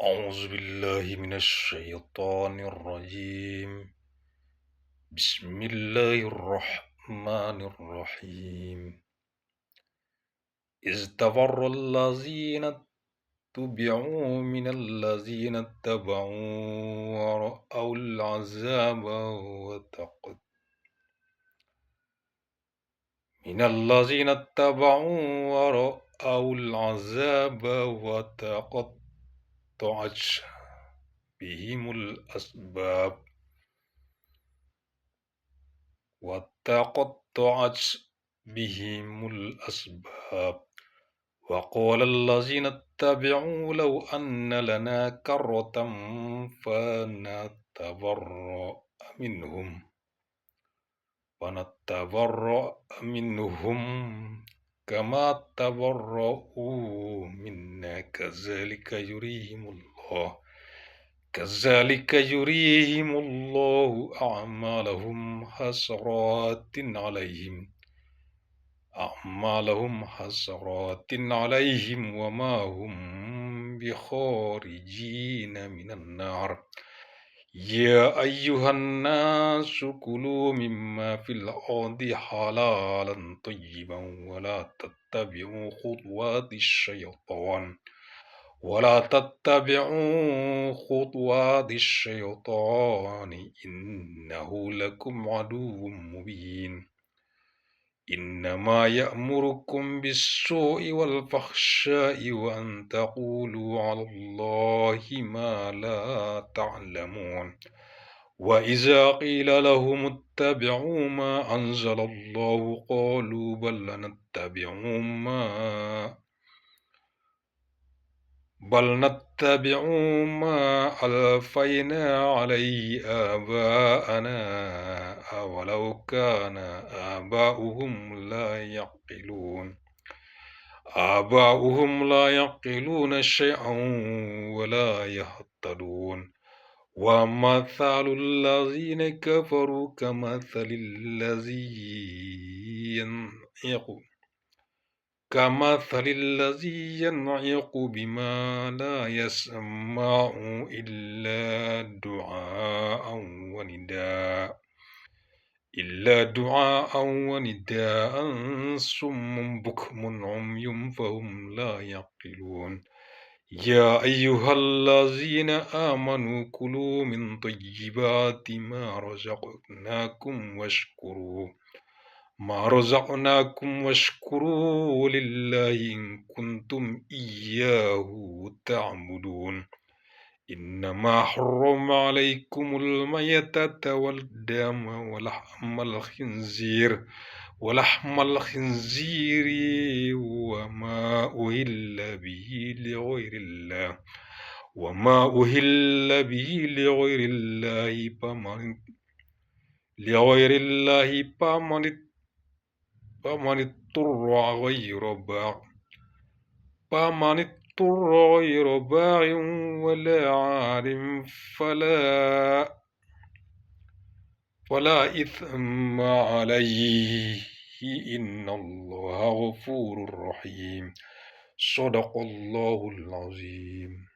أعوذ بالله من الشيطان الرجيم. بسم الله الرحمن الرحيم. إذ تبرأ الذين اتبعوا من الذين اتبعوا ورأوا العذاب وتقطعت بهم الأسباب وقال الذين اتبعوا لو أن لنا كرة فنتبرأ منهم كما تبرؤوا منا كذلك يريهم الله أعمالهم حسرات عليهم وما هم بخارجين من النار. يا أيها الناس كلوا مما في الأرض حلالا طيبا ولا تتبعوا خطوات الشيطان إنه لكم عدو مبين. إنما يأمركم بالسوء والفحشاء وأن تقولوا على الله ما لا تعلمون. وإذا قيل لهم اتبعوا ما أنزل الله قالوا بل نتبع ما ألفينا عليه آباءنا أولو كان آباؤهم لا يعقلون شيئا ولا يهتدون. ومثل الذين كفروا كمثل الذي ينعق بما لا يسمع إلا دعاء ونداء صم بكم عمي فهم لا يعقلون. يا أيها الذين آمنوا كلوا من طيبات ما رزقناكم واشكروا لله إن كنتم إياه تعبدون. إنما حرم عليكم الميتة والدم ولحم الخنزير وما أهل به لغير الله فمن اضطر غير باغ ولا عاد فلا إثم عليه إن الله غفور رحيم. صدق الله العظيم.